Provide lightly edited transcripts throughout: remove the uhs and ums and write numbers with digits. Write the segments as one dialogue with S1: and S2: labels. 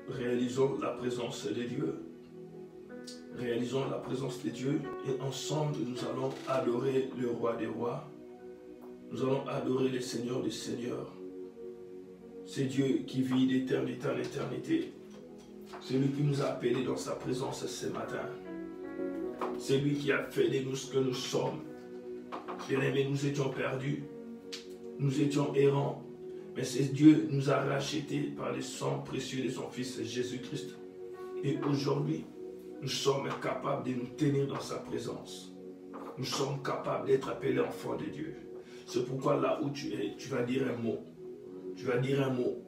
S1: Réalisons la présence de Dieu. Réalisons la présence de Dieu et ensemble nous allons adorer le roi des rois. Nous allons adorer le Seigneur des seigneurs. C'est Dieu qui vit d'éternité en éternité. C'est lui qui nous a appelés dans sa présence ce matin. C'est lui qui a fait de nous ce que nous sommes. Bien-aimés, nous étions perdus. Nous étions errants. Mais c'est Dieu qui nous a rachetés par le sang précieux de son Fils Jésus-Christ. Et aujourd'hui, nous sommes capables de nous tenir dans sa présence. Nous sommes capables d'être appelés enfants de Dieu. C'est pourquoi là où tu es, tu vas dire un mot. Tu vas dire un mot.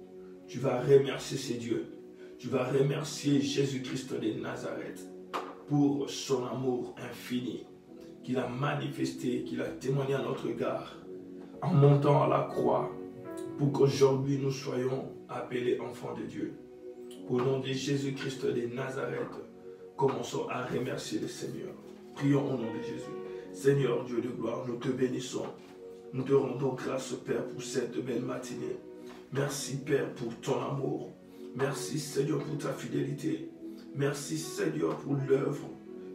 S1: Tu vas remercier ce Dieu. Tu vas remercier Jésus-Christ de Nazareth pour son amour infini qu'il a manifesté, qu'il a témoigné à notre égard en montant à la croix pour qu'aujourd'hui nous soyons appelés enfants de Dieu. Au nom de Jésus-Christ de Nazareth, commençons à remercier le Seigneur. Prions au nom de Jésus. Seigneur Dieu de gloire, nous te bénissons. Nous te rendons grâce, Père, pour cette belle matinée. Merci, Père, pour ton amour. Merci, Seigneur, pour ta fidélité. Merci, Seigneur, pour l'œuvre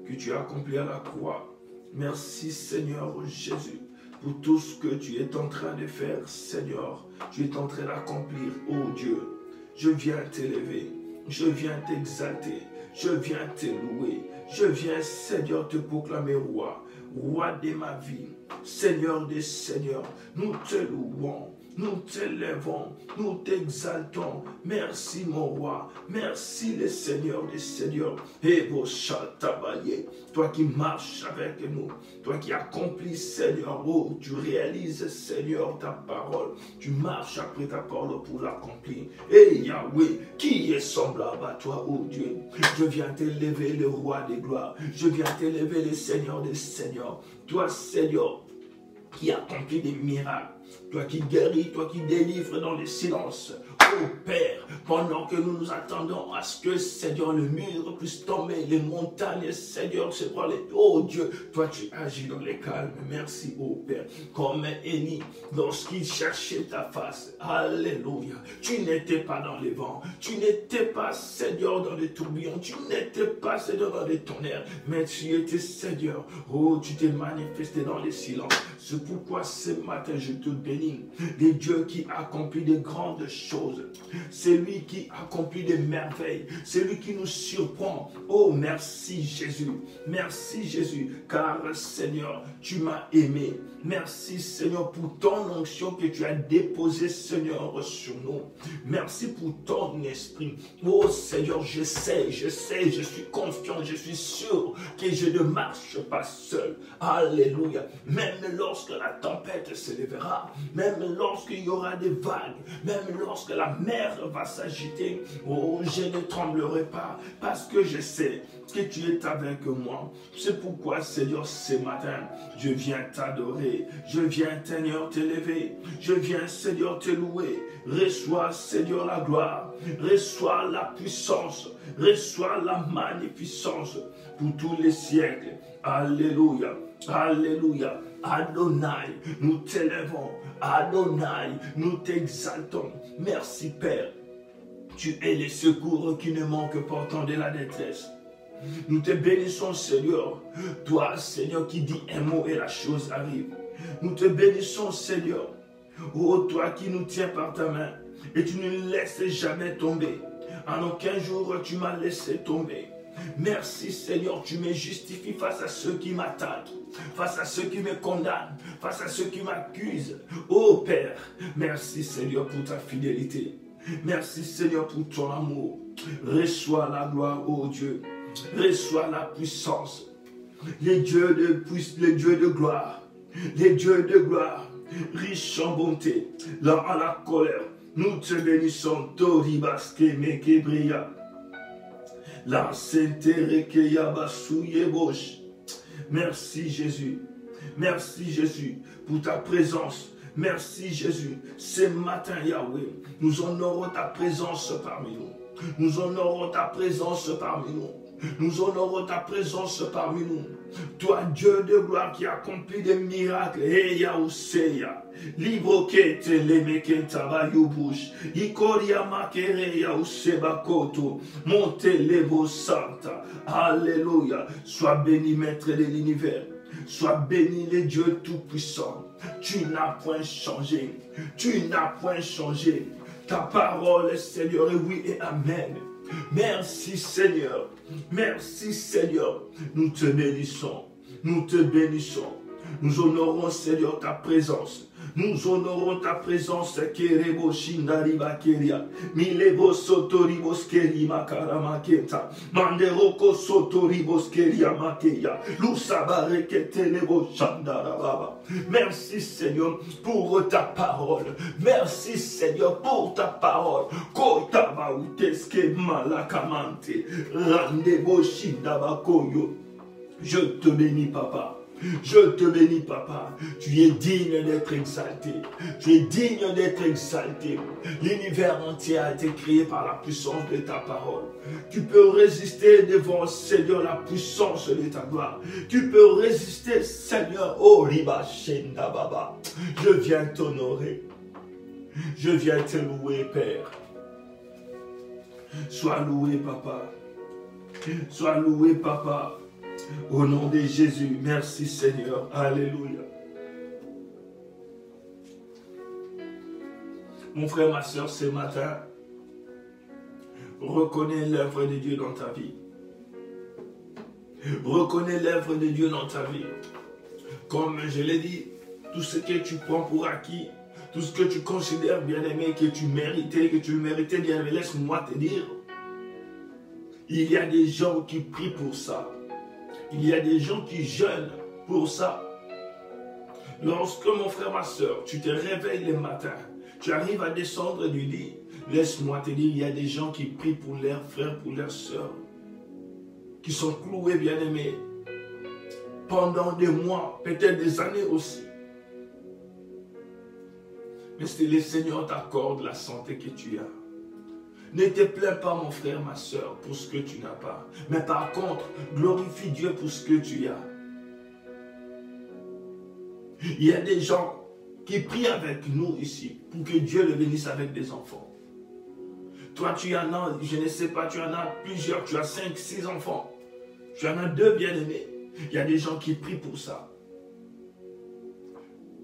S1: que tu as accomplie à la croix. Merci, Seigneur Jésus, pour tout ce que tu es en train de faire, Seigneur. Tu es en train d'accomplir, oh Dieu. Je viens t'élever, je viens t'exalter, je viens te louer. Je viens, Seigneur, te proclamer roi, roi de ma vie, Seigneur des seigneurs. Nous te louons. Nous t'élèvons, nous t'exaltons. Merci mon roi, merci le Seigneur des seigneurs. Et vos chatabaye, toi qui marches avec nous, toi qui accomplis, Seigneur, oh, tu réalises, Seigneur, ta parole. Tu marches après ta parole pour l'accomplir. Et Yahweh, qui est semblable à toi, oh Dieu? Je viens t'élever, le roi des gloires. Je viens t'élever, le Seigneur des seigneurs. Toi, Seigneur, qui accomplit des miracles. Toi qui guéris, toi qui délivres dans le silence. Oh Père, pendant que nous nous attendons à ce que, Seigneur, le mur puisse tomber, les montagnes, Seigneur, se branler. Oh Dieu, toi tu agis dans les calmes. Merci, oh Père. Comme Élie, lorsqu'il cherchait ta face. Alléluia. Tu n'étais pas dans les vents. Tu n'étais pas, Seigneur, dans les tourbillons. Tu n'étais pas, Seigneur, dans les tonnerres. Mais tu étais, Seigneur. Oh, tu t'es manifesté dans les silences. C'est pourquoi ce matin, je te bénis. Des dieux qui accomplit de grandes choses. C'est lui qui accomplit des merveilles. C'est lui qui nous surprend. Oh, merci Jésus. Merci Jésus. Car Seigneur, tu m'as aimé. Merci Seigneur pour ton onction que tu as déposée, Seigneur, sur nous. Merci pour ton esprit. Oh Seigneur, je sais, je suis confiant, je suis sûr que je ne marche pas seul. Alléluia. Même lorsque la tempête se lèvera, même lorsqu'il y aura des vagues, même lorsque la mer va s'agiter, oh, je ne tremblerai pas parce que je sais que tu es avec moi. C'est pourquoi, Seigneur, ce matin, je viens t'adorer, je viens, Seigneur, t'élever, je viens, Seigneur, te louer. Reçois, Seigneur, la gloire, reçois la puissance, reçois la magnificence pour tous les siècles. Alléluia, alléluia. Adonai, nous t'élèvons. Adonai, nous t'exaltons. Merci Père. Tu es le secours qui ne manque pas au temps de la détresse. Nous te bénissons Seigneur. Toi Seigneur qui dis un mot et la chose arrive. Nous te bénissons Seigneur. Oh toi qui nous tiens par ta main et tu ne nous laisses jamais tomber. En aucun jour tu m'as laissé tomber. Merci Seigneur, tu me justifies face à ceux qui m'attaquent, face à ceux qui me condamnent, face à ceux qui m'accusent. Oh Père, merci Seigneur pour ta fidélité. Merci Seigneur pour ton amour. Reçois la gloire, oh Dieu. Reçois la puissance. Les dieux de gloire, les dieux de gloire, riches en bonté, lents à la colère. Nous te bénissons, Toribaske Mekebria. La Sainte-Tere Yabasuyebosh. Merci Jésus. Merci Jésus pour ta présence. Merci Jésus. Ce matin, Yahweh, nous honorons ta présence parmi nous. Nous honorons ta présence parmi nous. Nous honorons ta présence parmi nous. Toi, Dieu de gloire qui accomplit des miracles. Eya Oseya. Libroke telemeke tabayubush. Ikoria makere ya Osebakoto. Monte lebo santa. Alléluia. Sois béni, maître de l'univers. Sois béni, le Dieu tout-puissant. Tu n'as point changé. Tu n'as point changé. Ta parole, Seigneur, est oui et amen. Merci, Seigneur. Merci, Seigneur. Nous te bénissons. Nous te bénissons. Nous honorons, Seigneur, ta présence. Nous honorons ta présence. Kerebo shindariba keria. Milebo sotoribos kerima karamaketa. Manderoko sotoribos keria makeya. Lusabare ketelebo shandarababa. Merci, Seigneur, pour ta parole. Merci, Seigneur, pour ta parole. Kotaba uteske malakamante. Randebo shindabakoyo. Je te bénis, Papa. Je te bénis, Papa. Tu es digne d'être exalté. Tu es digne d'être exalté. L'univers entier a été créé par la puissance de ta parole. Tu peux résister devant, Seigneur, la puissance de ta gloire. Tu peux résister, Seigneur. Oh, Riba Shenda Baba. Je viens t'honorer. Je viens te louer, Père. Sois loué, Papa. Sois loué, Papa. Au nom de Jésus, merci Seigneur. Alléluia. Mon frère, ma soeur, ce matin, reconnais l'œuvre de Dieu dans ta vie. Reconnais l'œuvre de Dieu dans ta vie. Comme je l'ai dit, tout ce que tu prends pour acquis, tout ce que tu considères bien-aimé, que tu méritais bien-aimé, laisse-moi te dire, il y a des gens qui prient pour ça. Il y a des gens qui jeûnent pour ça. Lorsque, mon frère, ma soeur, tu te réveilles le matin, tu arrives à descendre du lit, laisse-moi te dire, il y a des gens qui prient pour leurs frères, pour leurs sœurs, qui sont cloués, bien-aimés, pendant des mois, peut-être des années aussi. Mais c'est le Seigneur t'accorde la santé que tu as. Ne te plains pas, mon frère, ma soeur, pour ce que tu n'as pas. Mais par contre, glorifie Dieu pour ce que tu as. Il y a des gens qui prient avec nous ici pour que Dieu le bénisse avec des enfants. Toi, tu en as, je ne sais pas, tu en as plusieurs, tu as 5, 6 enfants. Tu en as 2 bien-aimés. Il y a des gens qui prient pour ça.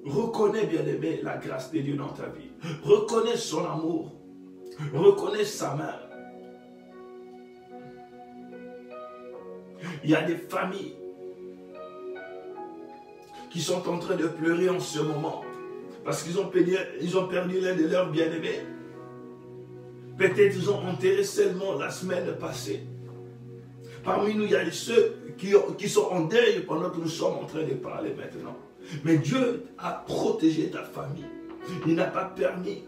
S1: Reconnais, bien-aimé, la grâce de Dieu dans ta vie. Reconnais son amour. Reconnais sa main. Il y a des familles qui sont en train de pleurer en ce moment parce qu'ils ont perdu l'un de leurs bien-aimés. Peut-être ils ont enterré seulement la semaine passée. Parmi nous, il y a ceux qui sont en deuil pendant que nous sommes en train de parler maintenant. Mais Dieu a protégé ta famille. Il n'a pas permis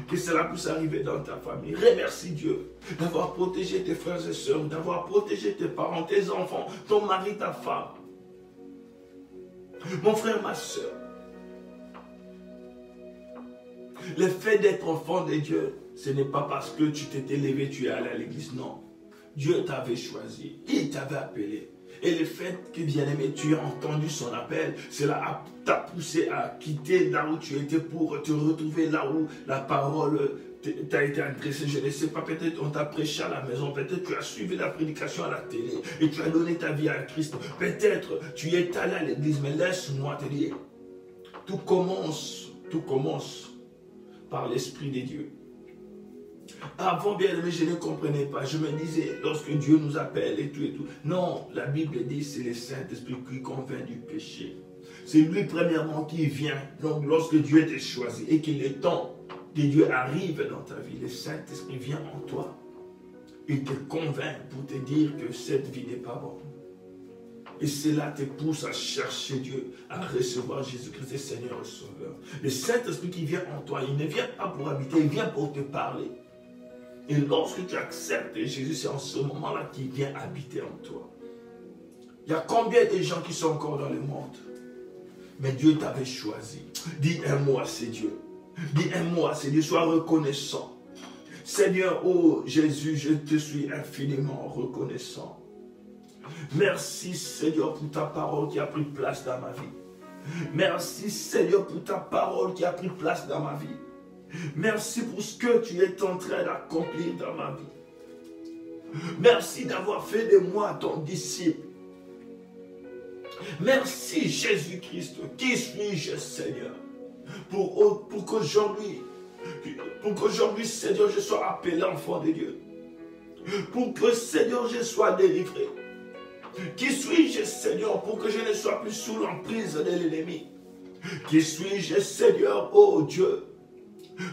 S1: que cela puisse arriver dans ta famille. Remercie Dieu d'avoir protégé tes frères et sœurs, d'avoir protégé tes parents, tes enfants, ton mari, ta femme. Mon frère, ma soeur, le fait d'être enfant de Dieu, ce n'est pas parce que tu t'es levé, tu es allé à l'église, non. Dieu t'avait choisi, il t'avait appelé. Et le fait que, bien-aimé, tu as entendu son appel, cela t'a poussé à quitter là où tu étais pour te retrouver là où la parole t'a été adressée. Je ne sais pas, peut-être on t'a prêché à la maison, peut-être tu as suivi la prédication à la télé et tu as donné ta vie à Christ. Peut-être tu es allé à l'église, mais laisse-moi te dire, tout commence par l'Esprit de Dieu. Avant, bien aimé, je ne comprenais pas. Je me disais, lorsque Dieu nous appelle et tout et tout. Non, la Bible dit, c'est le Saint-Esprit qui convainc du péché. C'est lui, premièrement, qui vient. Donc, lorsque Dieu t'a choisi et que le temps de Dieu arrive dans ta vie, le Saint-Esprit vient en toi. Il te convainc pour te dire que cette vie n'est pas bonne. Et cela te pousse à chercher Dieu, à recevoir Jésus-Christ, le Seigneur et Sauveur. Le Saint-Esprit qui vient en toi, il ne vient pas pour habiter, il vient pour te parler. Et lorsque tu acceptes Jésus, c'est en ce moment-là qu'il vient habiter en toi. Il y a combien de gens qui sont encore dans le monde? Mais Dieu t'avait choisi. Dis un mot à ces dieux. Dis un mot à ces dieux. Sois reconnaissant. Seigneur, oh Jésus, je te suis infiniment reconnaissant. Merci Seigneur pour ta parole qui a pris place dans ma vie. Merci Seigneur pour ta parole qui a pris place dans ma vie. Merci pour ce que tu es en train d'accomplir dans ma vie. Merci d'avoir fait de moi ton disciple. Merci Jésus-Christ. Qui suis-je Seigneur? Pour qu'aujourd'hui, Seigneur, je sois appelé enfant de Dieu. Pour que Seigneur, je sois délivré. Qui suis-je Seigneur pour que je ne sois plus sous l'emprise de l'ennemi? Qui suis-je Seigneur, oh Dieu,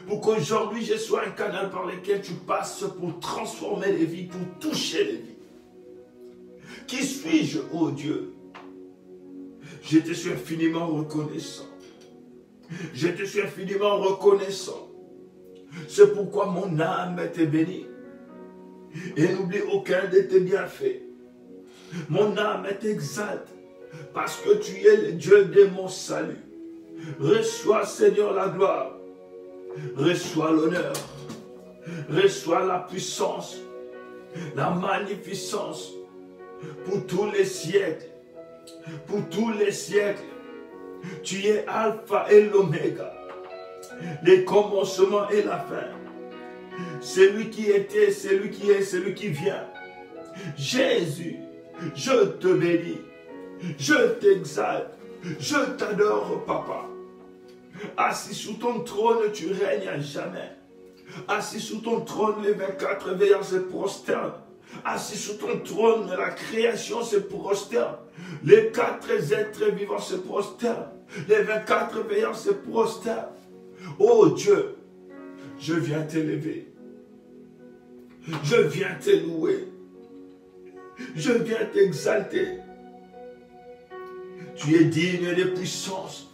S1: pour qu'aujourd'hui je sois un canal par lequel tu passes pour transformer les vies, pour toucher les vies? Qui suis-je, oh Dieu? Je te suis infiniment reconnaissant. Je te suis infiniment reconnaissant. C'est pourquoi mon âme te bénit. Et n'oublie aucun de tes bienfaits. Mon âme t'exalte parce que tu es le Dieu de mon salut. Reçois, Seigneur, la gloire. Reçois l'honneur. Reçois la puissance, la magnificence pour tous les siècles. Pour tous les siècles. Tu es Alpha et l'Oméga, le commencement et la fin. Celui qui était, celui qui est, celui qui vient. Jésus, je te bénis, je t'exalte, je t'adore, Papa. Assis sous ton trône, tu règnes à jamais. Assis sous ton trône, les 24 veillants se prosternent. Assis sous ton trône, la création se prosterne. Les 4 êtres vivants se prosternent. Les 24 veillants se prosternent. Oh Dieu, je viens t'élever. Je viens te louer. Je viens t'exalter. Tu es digne de puissance,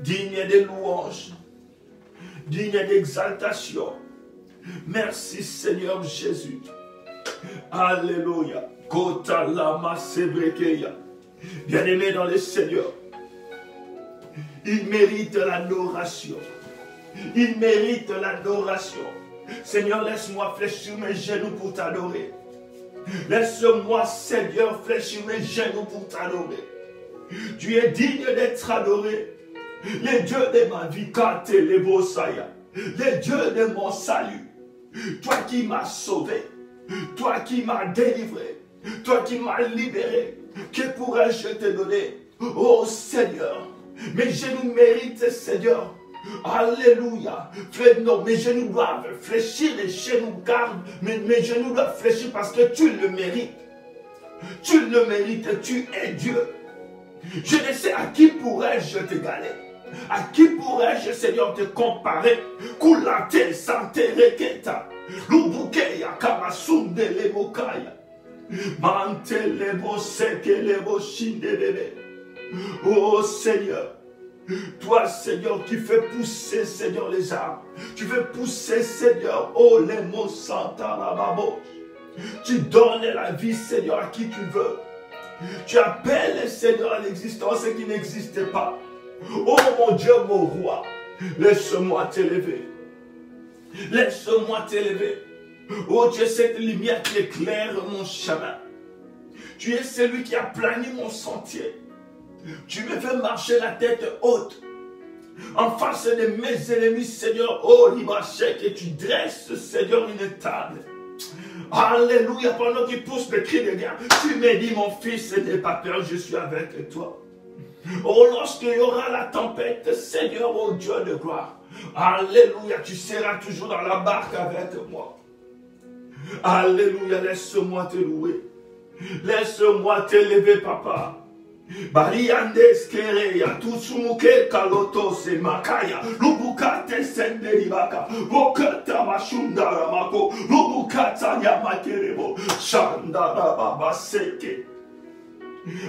S1: digne de louange, digne d'exaltation. Merci Seigneur Jésus. Alléluia. Kota lama sebrekeya. Bien-aimé dans le Seigneur, il mérite l'adoration. Il mérite l'adoration. Seigneur, laisse-moi fléchir mes genoux pour t'adorer. Laisse-moi, Seigneur, fléchir mes genoux pour t'adorer. Tu es digne d'être adoré. Le Dieu de ma vie, Kate le Bosaya. Le Dieu de mon salut. Toi qui m'as sauvé. Toi qui m'as délivré. Toi qui m'as libéré. Que pourrais-je te donner? Oh Seigneur, mes genoux méritent, Seigneur. Alléluia. Non, mes genoux doivent fléchir, les genoux gardent. Mes genoux doivent fléchir parce que tu le mérites. Tu le mérites, tu es Dieu. Je ne sais à qui pourrais-je t'égaler. À qui pourrais-je, Seigneur, te comparer? Kulate santere keta. Lubukeya kamasunde le mokaya. Mante le boseke le boshinde bébé. Oh Seigneur. Toi, Seigneur, qui fais pousser, Seigneur, les arbres. Tu fais pousser, Seigneur, oh, les mots santa la babo. Tu donnes la vie, Seigneur, à qui tu veux. Tu appelles, Seigneur, à l'existence qui n'existait pas. Oh, mon Dieu, mon roi, laisse-moi t'élever. Laisse-moi t'élever. Oh, tu es cette lumière qui éclaire mon chemin. Tu es celui qui a plané mon sentier. Tu me fais marcher la tête haute. En face de mes ennemis, Seigneur, oh, Libachek, et tu dresses, Seigneur, une table. Alléluia, pendant qu'ils poussent le cri de guerre, tu me dis, mon fils, n'aie pas peur, je suis avec toi. Oh, lorsqu'il y aura la tempête, Seigneur, oh Dieu de gloire, alléluia, tu seras toujours dans la barque avec moi. Alléluia, laisse-moi te louer. Laisse-moi t'élever, papa. Bariandes kereya tutsumuke kaloto se makaya lubukate senderibaka bokata mashundara mako lubukata yamakerebo shandara baba seke.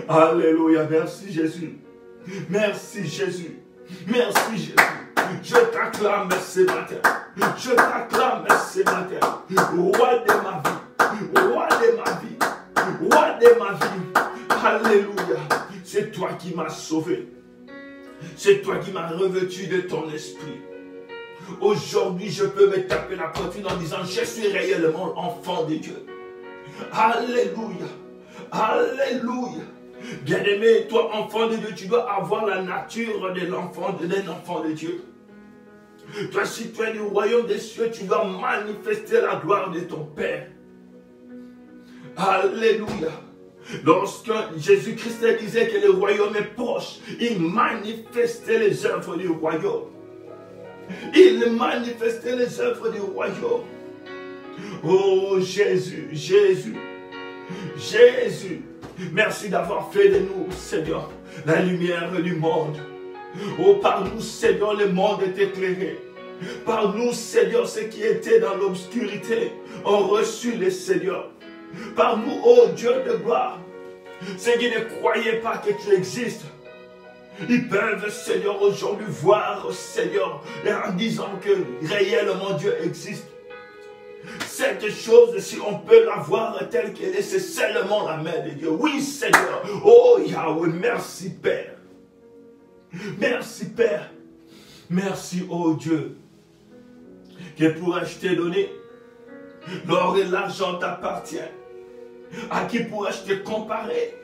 S1: Alléluia, merci Jésus. Merci Jésus. Merci Jésus. Je t'acclame ce matin. Je t'acclame ce matin. Roi de ma vie. Roi de ma vie. Roi de ma vie. Alléluia. C'est toi qui m'as sauvé. C'est toi qui m'as revêtu de ton esprit. Aujourd'hui, je peux me taper la poitrine en disant, je suis réellement enfant de Dieu. Alléluia. Alléluia. Bien-aimé, toi, enfant de Dieu, tu dois avoir la nature d'un enfant de Dieu. Toi, si tu es du royaume des cieux, tu dois manifester la gloire de ton Père. Alléluia. Lorsque Jésus-Christ disait que le royaume est proche, il manifestait les œuvres du royaume. Il manifestait les œuvres du royaume. Oh Jésus, Jésus, Jésus. Merci d'avoir fait de nous, Seigneur, la lumière du monde. Oh, par nous, Seigneur, le monde est éclairé. Par nous, Seigneur, ceux qui étaient dans l'obscurité ont reçu le Seigneur. Par nous, oh Dieu de gloire, ceux qui ne croyaient pas que tu existes, ils peuvent, Seigneur, aujourd'hui voir, Seigneur, en disant que réellement Dieu existe. Cette chose, si on peut la voir telle qu'elle est, c'est seulement la main de Dieu. Oui, Seigneur. Oh Yahweh, merci Père. Merci Père. Merci, oh Dieu. Que pourrais-je te donner? L'or et l'argent t'appartiennent. À qui pourrais-je te comparer?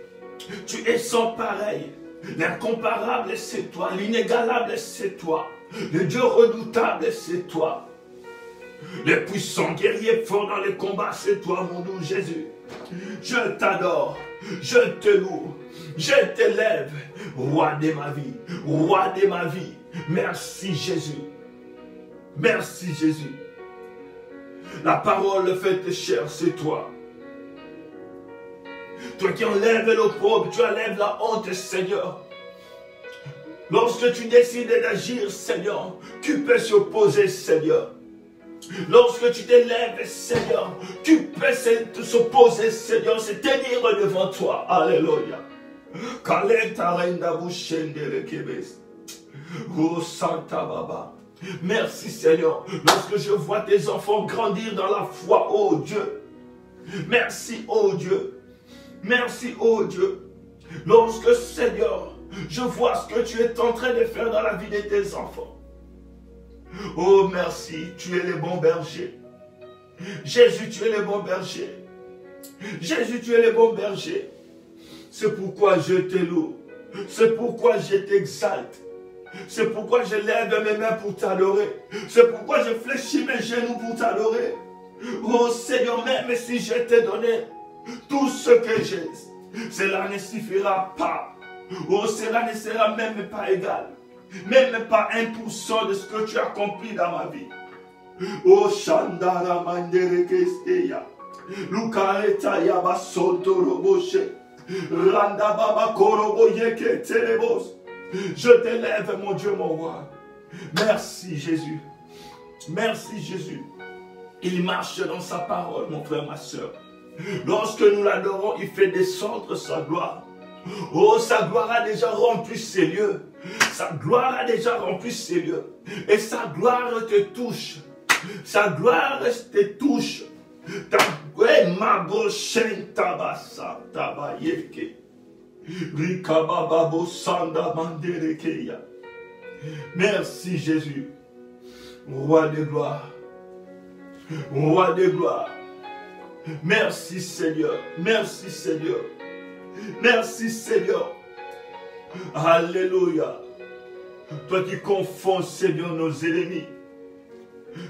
S1: Tu es sans pareil. L'incomparable, c'est toi. L'inégalable, c'est toi. Le Dieu redoutable, c'est toi. Le puissant guerrier fort dans les combats, c'est toi, mon doux Jésus. Je t'adore, je te loue, je t'élève, roi de ma vie, roi de ma vie. Merci Jésus. Merci Jésus. La parole faite chère, c'est toi. Toi qui enlèves l'opprobre, tu enlèves la honte, Seigneur. Lorsque tu décides d'agir, Seigneur, tu peux s'opposer, Seigneur. Lorsque tu t'élèves, Seigneur, tu peux s'opposer, Seigneur, se tenir devant toi. Alléluia. Oh Santa Baba. Merci Seigneur. Lorsque je vois tes enfants grandir dans la foi, oh Dieu. Merci, oh Dieu. Merci, oh Dieu. Lorsque, Seigneur, je vois ce que tu es en train de faire dans la vie de tes enfants. Oh merci, tu es le bon berger. Jésus, tu es le bon berger. Jésus, tu es le bon berger. C'est pourquoi je te loue. C'est pourquoi je t'exalte. C'est pourquoi je lève mes mains pour t'adorer. C'est pourquoi je fléchis mes genoux pour t'adorer. Oh Seigneur, même si je t'ai donné tout ce que j'ai, cela ne suffira pas. Oh, cela ne sera même pas égal. Même pas 1% de ce que tu as accompli dans ma vie. Oh, Shandara Mandere Kesteya. Lukareta Yaba Soto Roboshe. Randa Baba Korobo Yeke Telebos. Je t'élève, mon Dieu, mon roi. Merci, Jésus. Merci, Jésus. Il marche dans sa parole, mon frère, ma soeur. Lorsque nous l'adorons, il fait descendre sa gloire. Oh, sa gloire a déjà rempli ces lieux. Sa gloire a déjà rempli ces lieux. Et sa gloire te touche. Sa gloire te touche. Ta ma brochen tabasa tabayeke. Rikabababo sanda manderekeya. Merci Jésus. Roi de gloire. Roi de gloire. Merci Seigneur. Merci Seigneur. Merci Seigneur. Alléluia. Toi qui confonds, Seigneur, nos ennemis.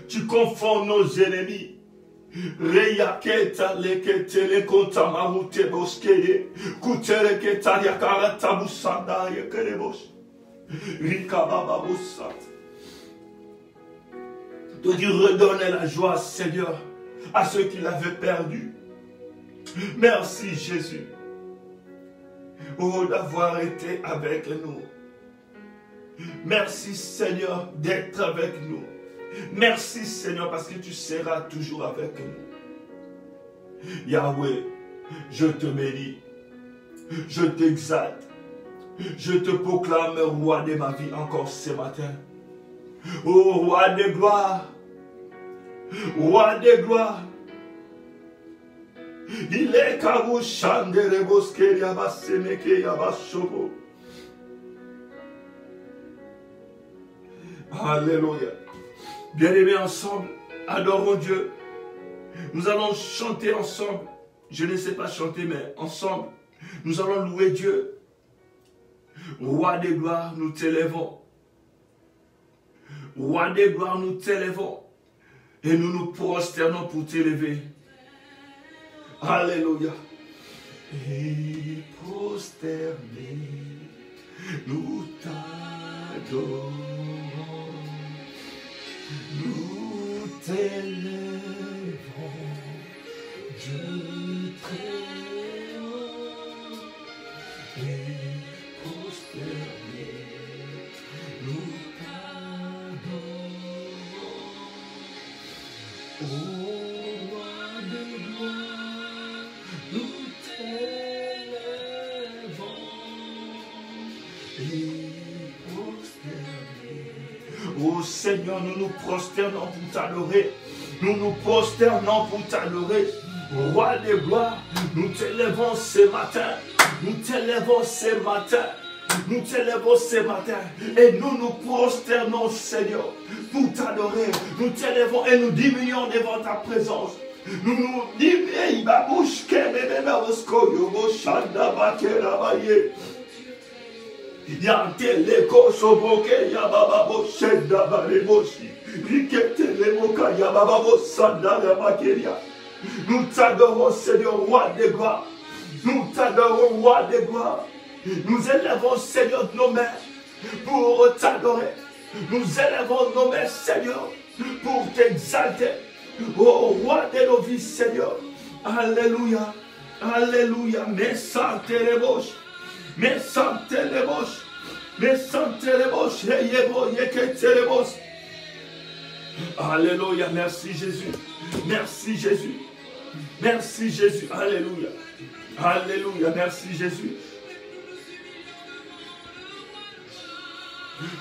S1: Tu confonds nos ennemis. Reyaketa lekete le konta marute boskeye. Kutere keta yakara tabusanda yekerebosh. Rikabababusat. Toi qui redonnes la joie, Seigneur, à ceux qui l'avaient perdu. Merci Jésus. Oh, d'avoir été avec nous. Merci Seigneur d'être avec nous. Merci Seigneur parce que tu seras toujours avec nous. Yahweh, je te bénis. Je t'exalte. Je te proclame roi de ma vie encore ce matin. Oh, roi de gloire. Roi de gloire. Il est kabu chandere boske yabasemeke yabashobo. Alléluia. Bien-aimés, ensemble, adorons Dieu. Nous allons chanter ensemble. Je ne sais pas chanter, mais ensemble, nous allons louer Dieu. Roi des gloires, nous t'élèvons. Roi des gloires, nous t'élèvons. Et nous nous prosternons pour t'élever. Alléluia. Et prosternés, nous t'adorons. Nous t'élèvons. Dieu très haut. Et prosternés, nous t'adorons. Ô roi des gloires, nous t'élèvons et prosternés. Ô Seigneur, nous nous prosternons pour t'adorer. Nous nous prosternons pour t'adorer. Roi des gloires, nous t'élèvons ce matin. Nous t'élèvons ce matin. Nous t'élèvons ce matin et nous nous prosternons, Seigneur, pour t'adorer. Nous t'élèvons et nous diminuons devant ta présence. Nous nous diminuons. Nous t'adorons, Seigneur, roi des gloires. Nous t'adorons, roi des gloires. Nous élèvons, Seigneur, nos mains pour t'adorer. Nous élèvons nos mains, Seigneur, pour t'exalter. Ô roi de nos vies, Seigneur. Alléluia. Alléluia. Mais sans les bouches. Mais sans les bouches. Mais sans les bouches. Alléluia. Merci Jésus. Merci Jésus. Merci Jésus. Alléluia. Alléluia. Merci Jésus.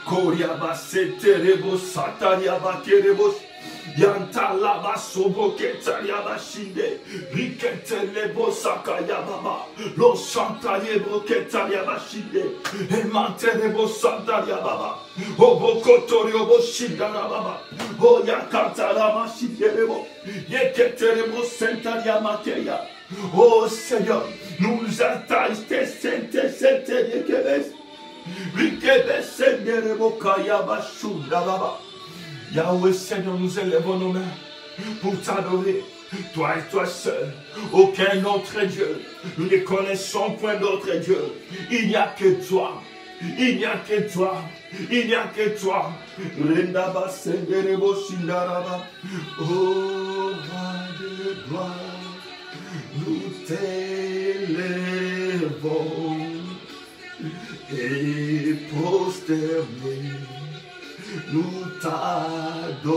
S1: Koriaba seterebo satariaba kerebos yantalaba soboketariaba shinde riketelebo sakayaba lo santariebo ketariaba shinde emanterebo santariaba obokotoriobo shindaraba o yakatarama shinderebo yeketerebo santariaba keya. Oh Seigneur, nous attaches tes saintes yekebes. Yahweh Seigneur, nous élevons nos mains pour t'adorer, toi et toi seul, aucun autre Dieu. Nous ne connaissons point d'autre Dieu. Il n'y a que toi. Il n'y a que toi. Il n'y a que toi. Oh roi de gloire, nous t'élèvons et prosternés, nous t'adorons.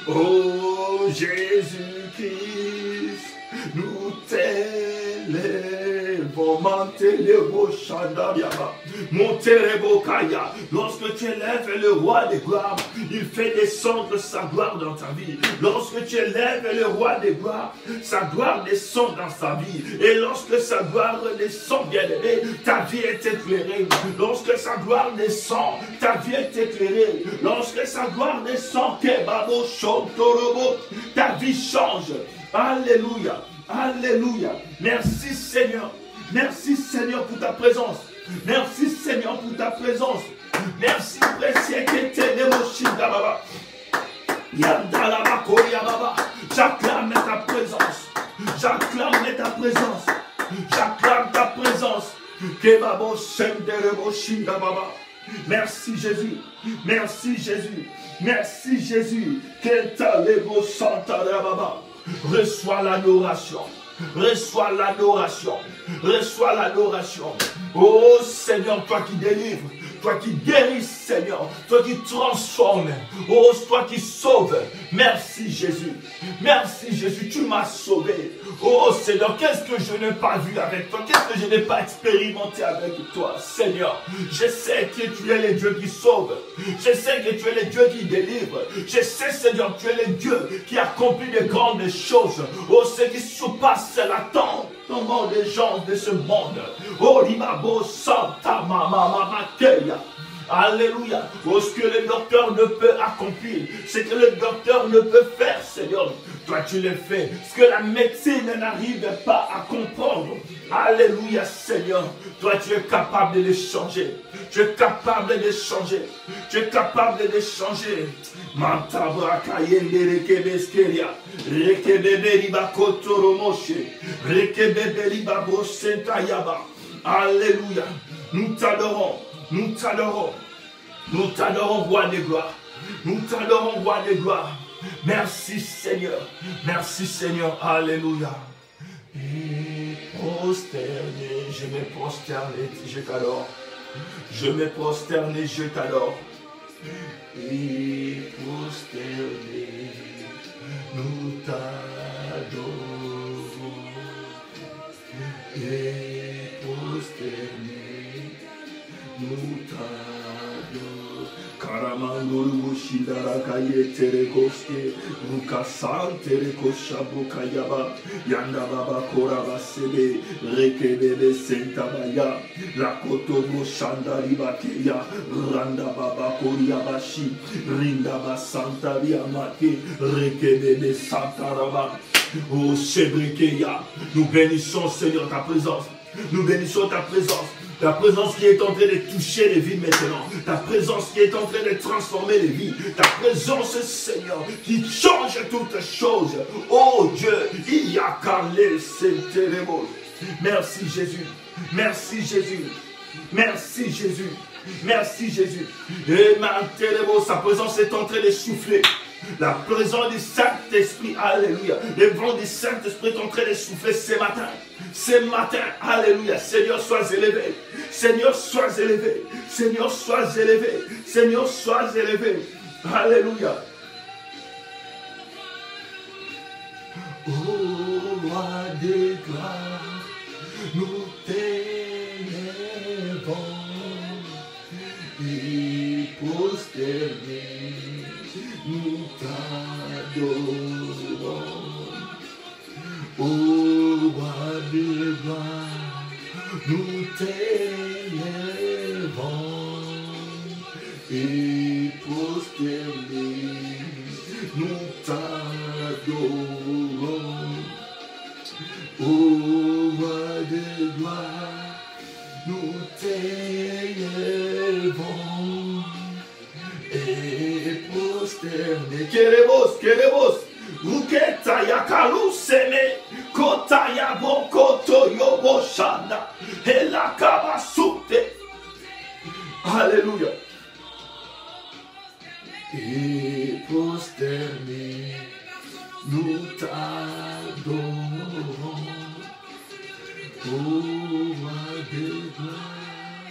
S1: Oh Jésus-Christ, nous t'élèvons. Lorsque tu élèves le roi des gloires, il fait descendre sa gloire dans ta vie. Lorsque tu élèves le roi des gloires, sa gloire descend dans sa vie. Et lorsque sa gloire descend, bien-aimé, ta vie est éclairée. Lorsque sa gloire descend, ta vie est éclairée. Lorsque sa gloire descend, ta vie change. Alléluia. Alléluia. Merci Seigneur. Merci Seigneur pour ta présence. Merci Seigneur pour ta présence. Merci précieux que t'es les mochines d'Ababa. J'acclame ta présence. J'acclame ta présence. J'acclame ta présence. Merci Jésus. Merci Jésus. Merci Jésus. Reçois l'adoration. Reçois l'adoration. Reçois l'adoration. Oh Seigneur, toi qui délivres, toi qui guéris, Seigneur, toi qui transformes, oh toi qui sauves. Merci Jésus. Merci Jésus, tu m'as sauvé. Oh Seigneur, qu'est-ce que je n'ai pas vu avec toi? Qu'est-ce que je n'ai pas expérimenté avec toi, Seigneur? Je sais que tu es le Dieu qui sauve. Je sais que tu es le Dieu qui délivre. Je sais, Seigneur, tu es le Dieu qui accomplit de grandes choses. Oh, ce qui surpasse l'entendement des gens de ce monde. Oh, Rimabo Santa Mama Makeya. Alléluia. Oh, ce que le docteur ne peut accomplir, ce que le docteur ne peut faire, Seigneur, toi tu le fais. Ce que la médecine n'arrive pas à comprendre. Alléluia, Seigneur. Toi tu es capable de les changer. Tu es capable de changer. Tu es capable de changer. Mantabra kayende rekebeskeria. Rekebebe liba kotoromoshe. Rekebebe liba brosentayaba. Alléluia. Nous t'adorons. Nous t'adorons. Nous t'adorons, roi des gloires. Nous t'adorons, roi des gloires. Merci, Seigneur. Merci, Seigneur. Alléluia. Et prosterné, je me prosterne, je t'adore. Je me prosterne, je t'adore. Et prosterné, nous t'adorons. Et prosterné, nous t'adorons. Karamanduru Shindara Kaye Terekoske, Rukasan Terekosha Bukayaba, Yanda Baba Koraba Sebe, Rekebebe Sentabaya, Lakotobo Shandaribakeya, Randa Baba Koriabashi, Rindaba Santaria Mate, Rekebebe Santaraba. Oh Shebrikeya, nous bénissons Seigneur ta présence, nous bénissons ta présence. Ta présence qui est en train de toucher les vies maintenant. Ta présence qui est en train de transformer les vies. Ta présence, Seigneur, qui change toutes choses. Oh Dieu, il y a calé Saint-Térémos. Merci Jésus. Merci Jésus. Merci Jésus. Merci Jésus. Et Térémos, sa présence est en train de souffler. La présence du Saint-Esprit, alléluia. Le vent du Saint-Esprit est en train de souffler ce matin. Ce matin, alléluia. Seigneur, sois élevé. Seigneur, sois élevé. Seigneur, sois élevé. Seigneur, sois élevé. Alléluia. Oh, roi des gloires, nous t'élèvons et prosternés. Nous t'adorons, ô roi des gloires, nous t'élèvons et prosternés, nous t'adorons, ô roi des gloires, nous t'élèvons et prosternés. Queremos, Ruketa yakalu seme, kota yabo koto yobo shanda, elakaba sute. Alléluia. Et prosternés, nous t'adorons, ô roi des gloires,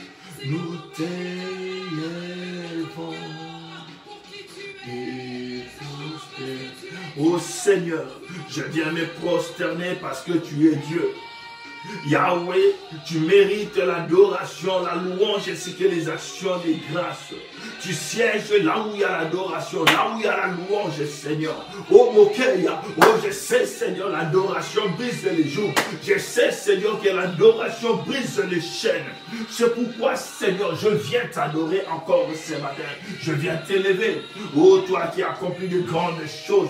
S1: nous t'élèvons. Oh Seigneur, je viens me prosterner parce que tu es Dieu. Yahweh, tu mérites l'adoration, la louange ainsi que les actions de grâce. Tu sièges là où il y a l'adoration, là où il y a la louange, Seigneur. Oh Mokeya, oh je sais Seigneur, l'adoration brise les jours. Je sais Seigneur que l'adoration brise les chaînes. C'est pourquoi Seigneur, je viens t'adorer encore ce matin. Je viens t'élever. Oh toi qui accomplis de grandes choses.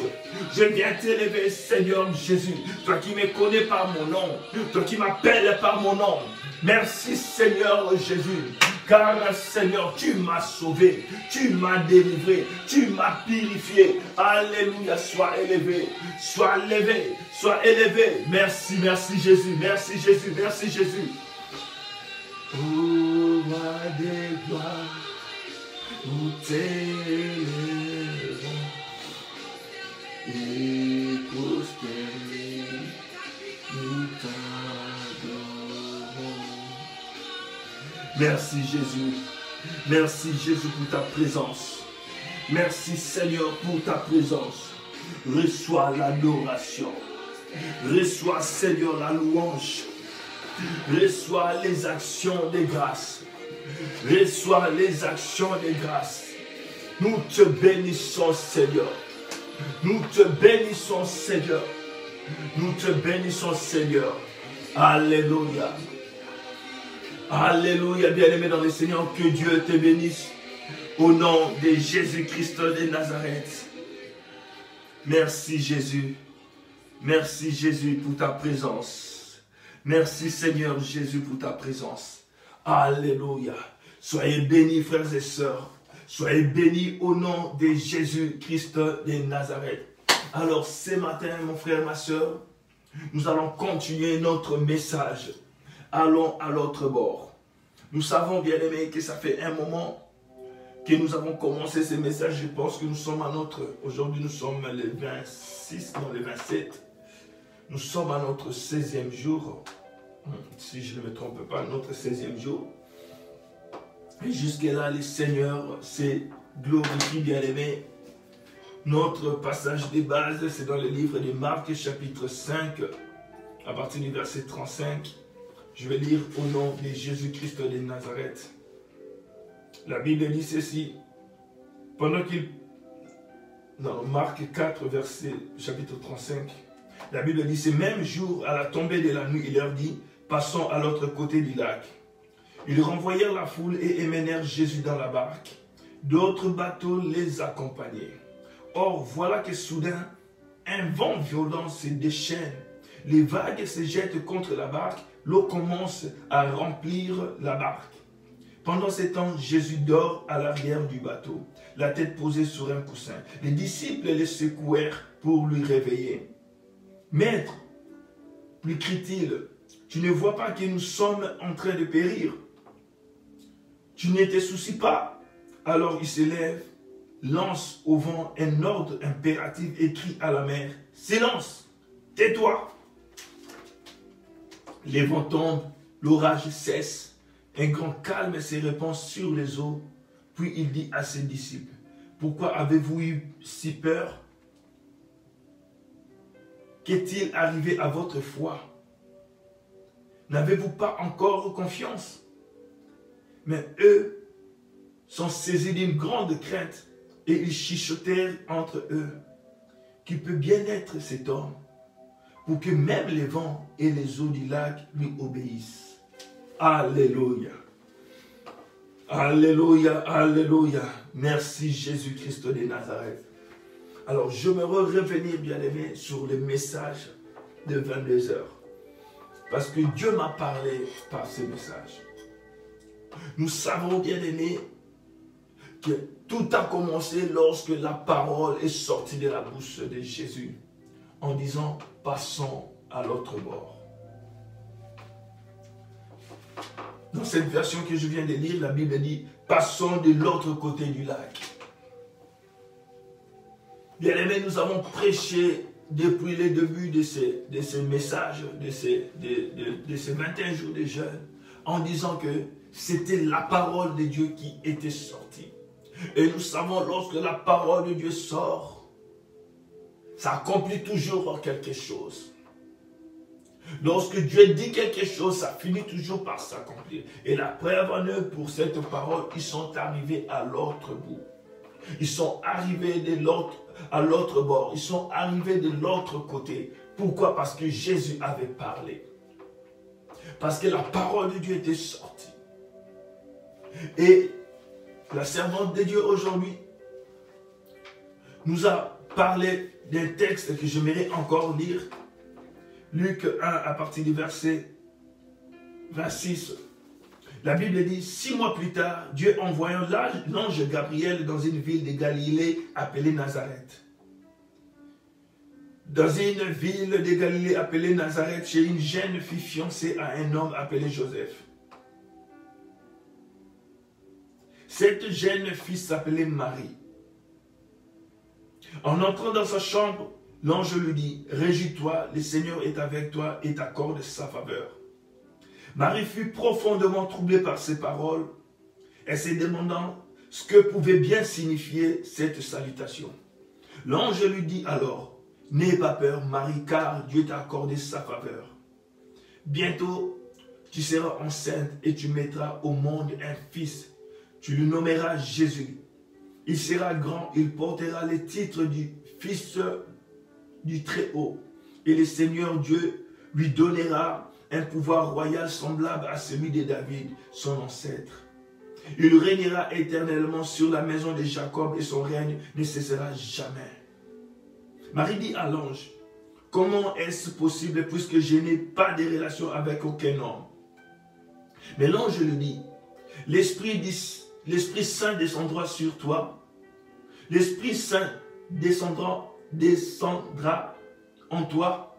S1: Je viens t'élever Seigneur Jésus. Toi qui me connais par mon nom. Toi qui m'appelles par mon nom. Merci Seigneur Jésus. Car Seigneur, tu m'as sauvé, tu m'as délivré, tu m'as purifié. Alléluia, sois élevé, sois élevé, sois élevé. Merci, merci Jésus, merci Jésus, merci Jésus. Oh, roi des gloires, nous t'élèvons et prosternés, nous t'adorons. Merci Jésus. Merci Jésus pour ta présence. Merci Seigneur pour ta présence. Reçois l'adoration. Reçois Seigneur la louange. Reçois les actions de grâce. Reçois les actions de grâce. Nous te bénissons Seigneur. Nous te bénissons Seigneur. Nous te bénissons Seigneur. Alléluia. Alléluia, bien-aimé dans le Seigneur, que Dieu te bénisse. Au nom de Jésus-Christ de Nazareth. Merci Jésus. Merci Jésus pour ta présence. Merci Seigneur Jésus pour ta présence. Alléluia. Soyez bénis frères et sœurs. Soyez bénis au nom de Jésus-Christ de Nazareth. Alors ce matin mon frère, ma sœur, nous allons continuer notre message. Allons à l'autre bord. Nous savons bien aimés que ça fait un moment que nous avons commencé ces messages. Je pense que nous sommes à notre... Aujourd'hui, nous sommes le 26, non, le 27. Nous sommes à notre 16e jour. Si je ne me trompe pas, notre 16e jour. Et jusque-là, le Seigneur s'est glorifié, bien-aimé. Notre passage de base, c'est dans le livre de Marc, chapitre 5, à partir du verset 35. Je vais lire au nom de Jésus-Christ de Nazareth. La Bible dit ceci, pendant qu'il... Dans Marc 4, chapitre 35, la Bible dit, ce même jour, à la tombée de la nuit, il leur dit, passons à l'autre côté du lac. Ils renvoyèrent la foule et emmenèrent Jésus dans la barque. D'autres bateaux les accompagnaient. Or, voilà que soudain, un vent violent se déchaîne. Les vagues se jettent contre la barque, l'eau commence à remplir la barque. Pendant ce temps, Jésus dort à l'arrière du bateau, la tête posée sur un coussin. Les disciples le secouèrent pour lui réveiller. « Maître, lui crie-t-il, tu ne vois pas que nous sommes en train de périr? Tu ne te soucies pas ?» Alors il se lève, lance au vent un ordre impératif et crie à la mer, « Silence, tais-toi !» Les vents tombent, l'orage cesse. Un grand calme se répand sur les eaux. Puis il dit à ses disciples, « Pourquoi avez-vous eu si peur? Qu'est-il arrivé à votre foi? N'avez-vous pas encore confiance ?» Mais eux sont saisis d'une grande crainte et ils chuchotèrent entre eux. Qui peut bien être cet homme pour que même les vents et les eaux du lac lui obéissent? Alléluia. Alléluia, alléluia. Merci Jésus-Christ de Nazareth. Alors, je me revenir, bien-aimé, sur le message de 22 heures. Parce que Dieu m'a parlé par ce message. Nous savons, bien-aimé, que tout a commencé lorsque la parole est sortie de la bouche de Jésus. En disant, passons à l'autre bord. Dans cette version que je viens de lire, la Bible dit, passons de l'autre côté du lac. Bien aimé, nous avons prêché depuis le début de ces messages, de ces 21 jours de jeûne, en disant que c'était la parole de Dieu qui était sortie. Et nous savons, lorsque la parole de Dieu sort, ça accomplit toujours quelque chose. Lorsque Dieu dit quelque chose, ça finit toujours par s'accomplir. Et la preuve en eux pour cette parole, ils sont arrivés à l'autre bout. Ils sont arrivés à l'autre bord. Ils sont arrivés de l'autre côté. Pourquoi? Parce que Jésus avait parlé. Parce que la parole de Dieu était sortie. Et la servante de Dieu aujourd'hui nous a parlé d'un texte que j'aimerais encore lire. Luc 1 à partir du verset 26. La Bible dit, 6 mois plus tard, Dieu envoyant l'ange Gabriel dans une ville de Galilée appelée Nazareth. Dans une ville de Galilée appelée Nazareth, chez une jeune fille fiancée à un homme appelé Joseph. Cette jeune fille s'appelait Marie. En entrant dans sa chambre, l'ange lui dit, « Réjouis-toi, le Seigneur est avec toi et t'accorde sa faveur. » Marie fut profondément troublée par ces paroles et se demandant ce que pouvait bien signifier cette salutation. L'ange lui dit alors, « N'aie pas peur, Marie, car Dieu t'a accordé sa faveur. Bientôt, tu seras enceinte et tu mettras au monde un fils. Tu le nommeras Jésus. Il sera grand, il portera le titre du Fils du Très-Haut. Et le Seigneur Dieu lui donnera un pouvoir royal semblable à celui de David, son ancêtre. Il régnera éternellement sur la maison de Jacob et son règne ne cessera jamais. Marie dit à l'ange, comment est-ce possible puisque je n'ai pas de relation avec aucun homme? Mais l'ange lui dit, l'Esprit Saint descendra sur toi. L'Esprit Saint descendra en toi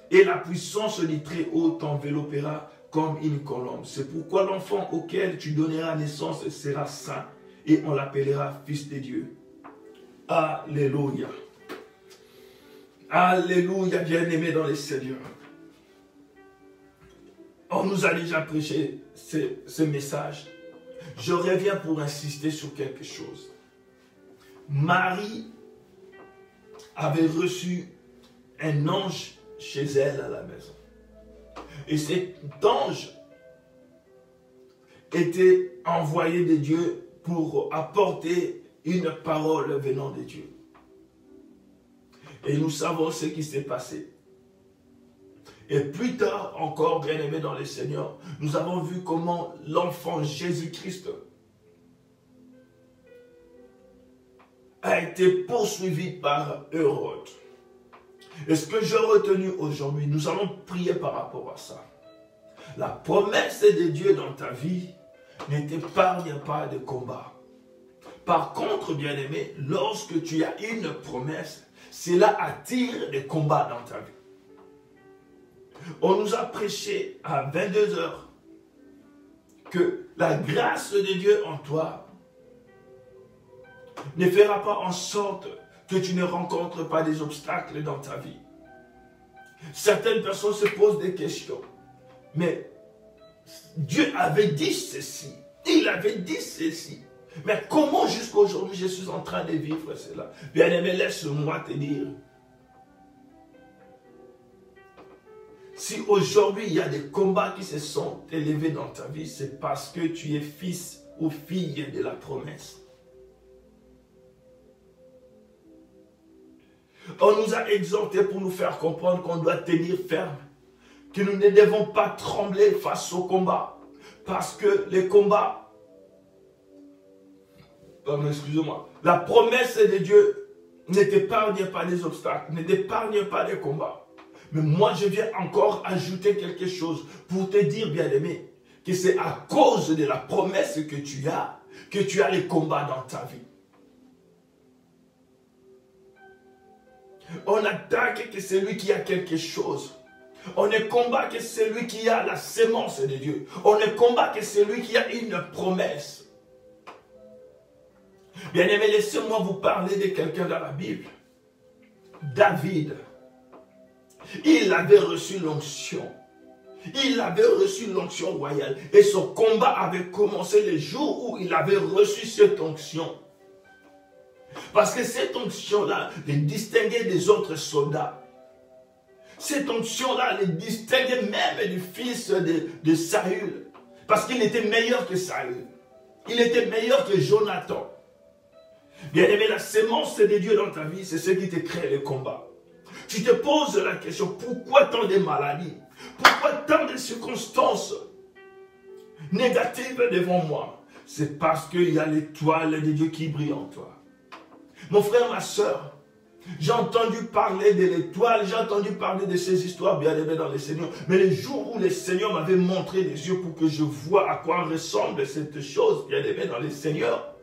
S1: et la puissance du Très-Haut t'enveloppera comme une colombe. C'est pourquoi l'enfant auquel tu donneras naissance sera saint et on l'appellera Fils de Dieu. Alléluia. Alléluia, bien-aimés dans les Seigneurs. On nous a déjà prêché ce message. Je reviens pour insister sur quelque chose. Marie avait reçu un ange chez elle à la maison. Et cet ange était envoyé de Dieu pour apporter une parole venant de Dieu. Et nous savons ce qui s'est passé. Et plus tard encore, bien-aimés dans le Seigneur, nous avons vu comment l'enfant Jésus-Christ a été poursuivi par Hérode. Et ce que j'ai retenu aujourd'hui, nous allons prier par rapport à ça. La promesse de Dieu dans ta vie ne t'épargne pas de combat. Par contre, bien-aimé, lorsque tu as une promesse, cela attire des combats dans ta vie. On nous a prêché à 22 h que la grâce de Dieu en toi ne fera pas en sorte que tu ne rencontres pas des obstacles dans ta vie. Certaines personnes se posent des questions. Mais Dieu avait dit ceci. Il avait dit ceci. Mais comment jusqu'à aujourd'hui je suis en train de vivre cela? Bien-aimé, laisse-moi te dire. Si aujourd'hui il y a des combats qui se sont élevés dans ta vie, c'est parce que tu es fils ou fille de la promesse. On nous a exhortés pour nous faire comprendre qu'on doit tenir ferme, que nous ne devons pas trembler face au combat, parce que les combats, pardon, excusez-moi, la promesse de Dieu ne t'épargne pas des obstacles, ne t'épargne pas des combats. Mais moi, je viens encore ajouter quelque chose pour te dire, bien-aimé, que c'est à cause de la promesse que tu as les combats dans ta vie. On attaque que celui qui a quelque chose. On ne combat que celui qui a la sémence de Dieu. On ne combat que celui qui a une promesse. Bien-aimé, laissez-moi vous parler de quelqu'un dans la Bible. David. Il avait reçu l'onction. Il avait reçu l'onction royale. Et son combat avait commencé le jour où il avait reçu cette onction. Parce que cette onction-là le distinguait des autres soldats. Cette onction-là le distinguait même du fils de Saül. Parce qu'il était meilleur que Saül. Il était meilleur que Jonathan. Bien-aimé, la sémence de Dieu dans ta vie, c'est ce qui te crée le combat. Tu te poses la question, pourquoi tant de maladies? Pourquoi tant de circonstances négatives devant moi? C'est parce qu'il y a l'étoile de Dieu qui brille en toi. Mon frère, ma soeur, j'ai entendu parler de l'étoile, j'ai entendu parler de ces histoires bien-aimées dans le Seigneur. Mais le jour où le Seigneur m'avait montré les yeux pour que je voie à quoi ressemble cette chose bien-aimée dans le Seigneur,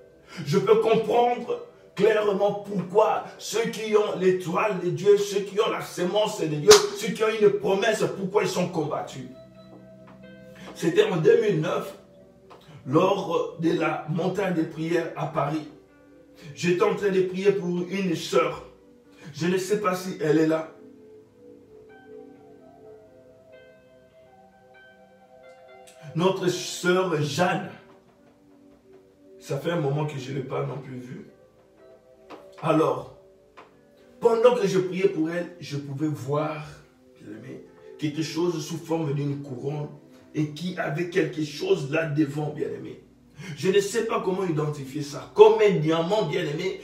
S1: je peux comprendre clairement pourquoi ceux qui ont l'étoile de Dieu, ceux qui ont la sémence de Dieu, ceux qui ont une promesse, pourquoi ils sont combattus. C'était en 2009, lors de la montagne de prière à Paris. J'étais en train de prier pour une sœur. Je ne sais pas si elle est là. Notre sœur Jeanne. Ça fait un moment que je ne l'ai pas non plus vue. Alors, pendant que je priais pour elle, je pouvais voir quelque chose sous forme d'une couronne et qui avait quelque chose là devant, bien-aimé. Je ne sais pas comment identifier ça. Comme un diamant, bien-aimé,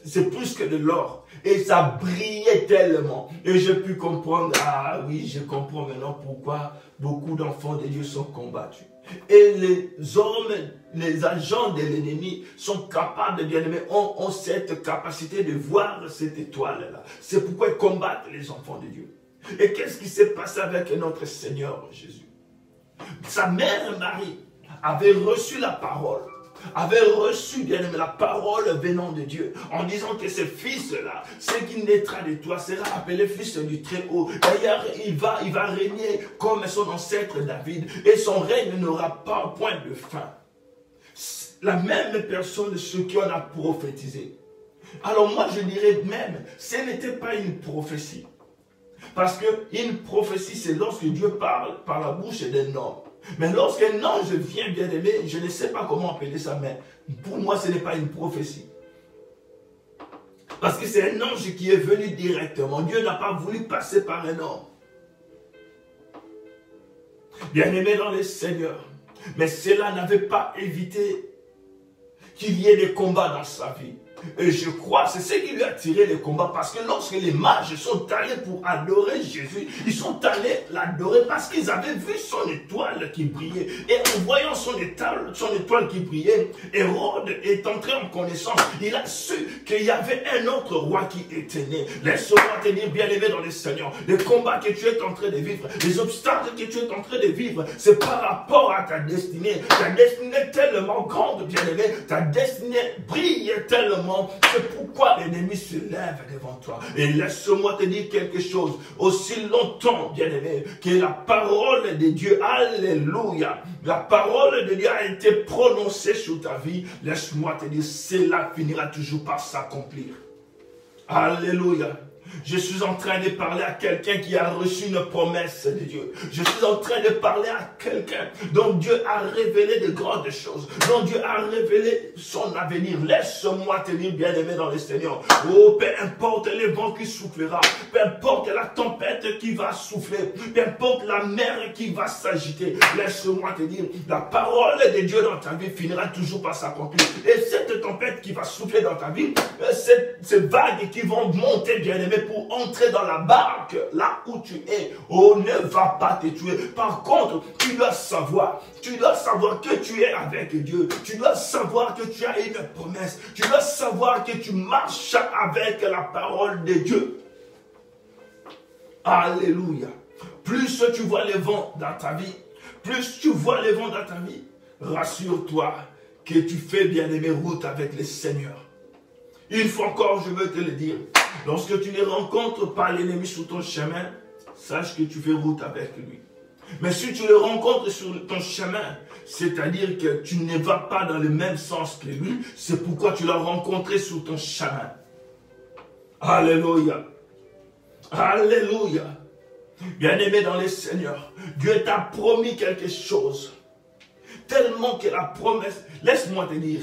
S1: c'est plus que de l'or. Et ça brillait tellement. Et j'ai pu comprendre, ah oui, je comprends maintenant pourquoi beaucoup d'enfants de Dieu sont combattus. Et les hommes, les agents de l'ennemi sont capables de bien-aimer, ont cette capacité de voir cette étoile-là. C'est pourquoi ils combattent les enfants de Dieu. Et qu'est-ce qui s'est passé avec notre Seigneur Jésus? Sa mère Marie avait reçu la parole, avait reçu bien aimé la parole venant de Dieu, en disant que ce fils-là, ce qui naîtra de toi, sera appelé fils du Très-Haut. D'ailleurs, il va régner comme son ancêtre David, et son règne n'aura pas point de fin. La même personne de ceux qui en a prophétisé. Alors moi, je dirais même, ce n'était pas une prophétie. Parce qu'une prophétie, c'est lorsque Dieu parle par la bouche d'un homme. Mais lorsqu'un ange vient bien aimé, je ne sais pas comment appeler ça, mais pour moi, ce n'est pas une prophétie. Parce que c'est un ange qui est venu directement. Dieu n'a pas voulu passer par un homme. Bien aimé dans les seigneurs. Mais cela n'avait pas évité qu'il y ait des combats dans sa vie. Et je crois, c'est ce qui lui a tiré les combats, parce que lorsque les mages sont allés pour adorer Jésus, ils sont allés l'adorer parce qu'ils avaient vu son étoile qui brillait. Et en voyant son étoile qui brillait, Hérode est entré en connaissance. Il a su qu'il y avait un autre roi qui était né. Laisse-moi te dire, bien-aimé dans les seigneurs, les combats que tu es en train de vivre, les obstacles que tu es en train de vivre, c'est par rapport à ta destinée. Ta destinée est tellement grande, bien-aimé, ta destinée brille tellement. C'est pourquoi l'ennemi se lève devant toi. Et laisse-moi te dire quelque chose. Aussi longtemps, bien-aimé, que la parole de Dieu, alléluia, la parole de Dieu a été prononcée sur ta vie, laisse-moi te dire, cela finira toujours par s'accomplir. Alléluia. Je suis en train de parler à quelqu'un qui a reçu une promesse de Dieu. Je suis en train de parler à quelqu'un dont Dieu a révélé de grandes choses, dont Dieu a révélé son avenir. Laisse-moi te dire, bien-aimé dans le Seigneur. Oh, peu importe les vents qui soufflera, peu importe la tempête qui va souffler, peu importe la mer qui va s'agiter, laisse-moi te dire, la parole de Dieu dans ta vie finira toujours par s'accomplir. Et cette tempête qui va souffler dans ta vie, ces vagues qui vont monter, bien-aimé, pour entrer dans la barque, là où tu es, oh, ne va pas te tuer. Par contre, tu dois savoir que tu es avec Dieu. Tu dois savoir que tu as une promesse. Tu dois savoir que tu marches avec la parole de Dieu. Alléluia. Plus tu vois les vents dans ta vie, rassure-toi que tu fais, bien-aimé, route avec le Seigneur. Une fois encore, je veux te le dire, lorsque tu ne rencontres pas l'ennemi sur ton chemin, sache que tu fais route avec lui. Mais si tu le rencontres sur ton chemin, c'est-à-dire que tu ne vas pas dans le même sens que lui, c'est pourquoi tu l'as rencontré sur ton chemin. Alléluia. Alléluia. Bien-aimé dans les seigneurs, Dieu t'a promis quelque chose. Tellement que la promesse, laisse-moi te dire,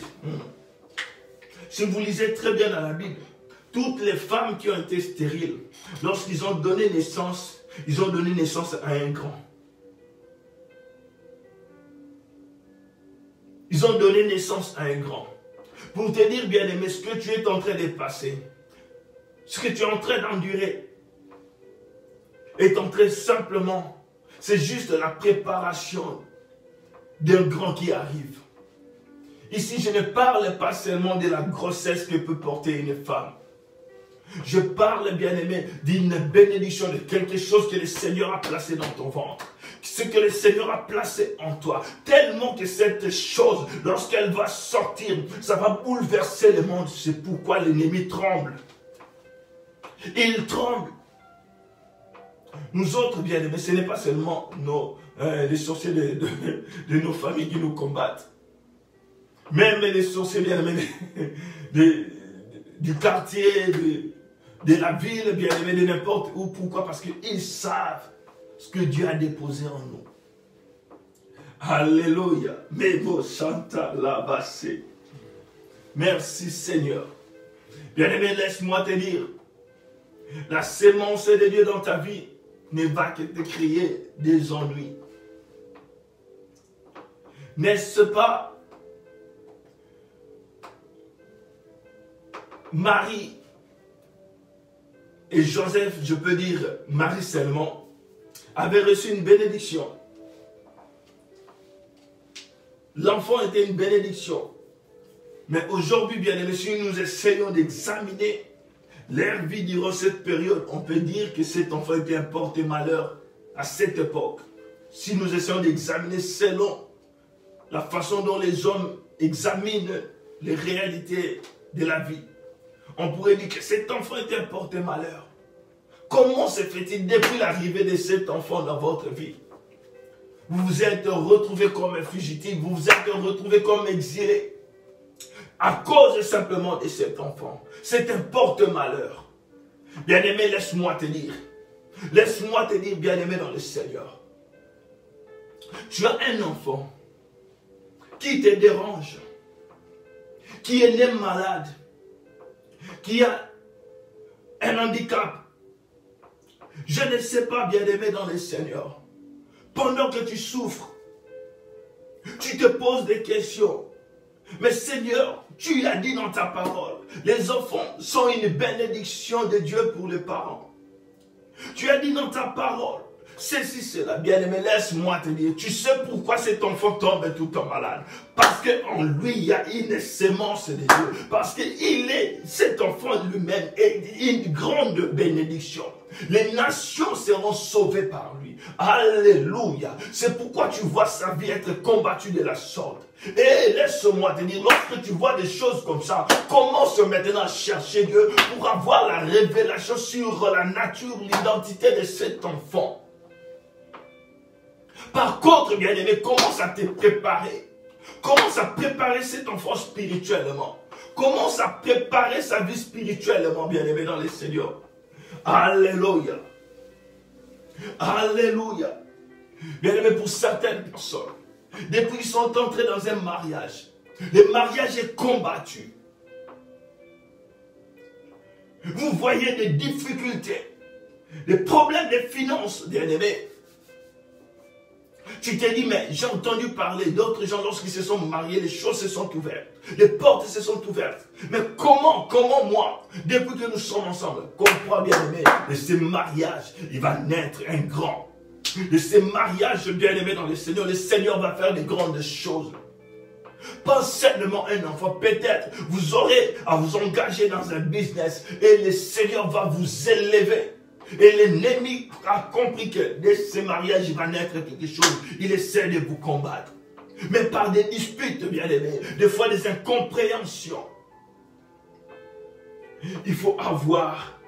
S1: si vous lisez très bien dans la Bible, toutes les femmes qui ont été stériles, lorsqu'ils ont donné naissance, ils ont donné naissance à un grand. Ils ont donné naissance à un grand. Pour te dire, bien-aimé, ce que tu es en train de passer, ce que tu es en train d'endurer, est en train simplement, c'est juste la préparation d'un grand qui arrive. Ici, je ne parle pas seulement de la grossesse que peut porter une femme. Je parle, bien-aimé, d'une bénédiction, de quelque chose que le Seigneur a placé dans ton ventre. Ce que le Seigneur a placé en toi. Tellement que cette chose, lorsqu'elle va sortir, ça va bouleverser le monde. C'est pourquoi l'ennemi tremble. Il tremble. Nous autres, bien-aimés, ce n'est pas seulement les sorciers de nos familles qui nous combattent. Même les sorciers, bien-aimés, du quartier, de la ville, bien-aimés, de n'importe où. Pourquoi? Parce qu'ils savent ce que Dieu a déposé en nous. Alléluia. Mevo Santa Labassé. Merci Seigneur. Bien-aimé, laisse-moi te dire, la sémence de Dieu dans ta vie ne va que te créer des ennuis. N'est-ce pas? Marie et Joseph, je peux dire Marie seulement, avaient reçu une bénédiction. L'enfant était une bénédiction. Mais aujourd'hui, bien aimé, si nous essayons d'examiner leur vie durant cette période, on peut dire que cet enfant était un porte-malheur à cette époque. Si nous essayons d'examiner selon la façon dont les hommes examinent les réalités de la vie, on pourrait dire que cet enfant était un porte-malheur. Comment se fait-il depuis l'arrivée de cet enfant dans votre vie? Vous vous êtes retrouvé comme un fugitif, vous vous êtes retrouvé comme exilé à cause simplement de cet enfant. C'est un porte-malheur. Bien-aimé, laisse-moi te dire. Laisse-moi te dire, bien-aimé dans le Seigneur. Tu as un enfant qui te dérange, qui est né malade, qui a un handicap. Je ne sais pas, bien-aimé dans le Seigneur. Pendant que tu souffres, tu te poses des questions. Mais Seigneur, tu as dit dans ta parole, les enfants sont une bénédiction de Dieu pour les parents. Tu as dit dans ta parole, ceci, cela, bien-aimé, laisse-moi te dire, tu sais pourquoi cet enfant tombe tout le temps malade? Parce qu'en lui, il y a une sémence de Dieu. Parce qu'il est, cet enfant lui-même, est une grande bénédiction. Les nations seront sauvées par lui. Alléluia. C'est pourquoi tu vois sa vie être combattue de la sorte. Et laisse-moi te dire, lorsque tu vois des choses comme ça, commence maintenant à chercher Dieu pour avoir la révélation sur la nature, l'identité de cet enfant. Par contre, bien-aimé, commence à te préparer. Commence à préparer cet enfant spirituellement. Commence à préparer sa vie spirituellement, bien-aimé dans les Seigneurs. Alléluia. Alléluia. Bien-aimé, pour certaines personnes, depuis qu'ils sont entrés dans un mariage, le mariage est combattu. Vous voyez des difficultés, des problèmes de finances, bien-aimé. Tu t'es dit, mais j'ai entendu parler d'autres gens, lorsqu'ils se sont mariés, les choses se sont ouvertes. Les portes se sont ouvertes. Mais comment moi, depuis que nous sommes ensemble, comprends bien-aimé, de ce mariage, il va naître un grand. De ce mariage bien-aimé dans le Seigneur va faire des grandes choses. Pas seulement un enfant, peut-être vous aurez à vous engager dans un business et le Seigneur va vous élever. Et l'ennemi a compris que de ce mariage, il va naître quelque chose. Il essaie de vous combattre. Mais par des disputes, bien-aimés, des fois des incompréhensions. Il faut avoir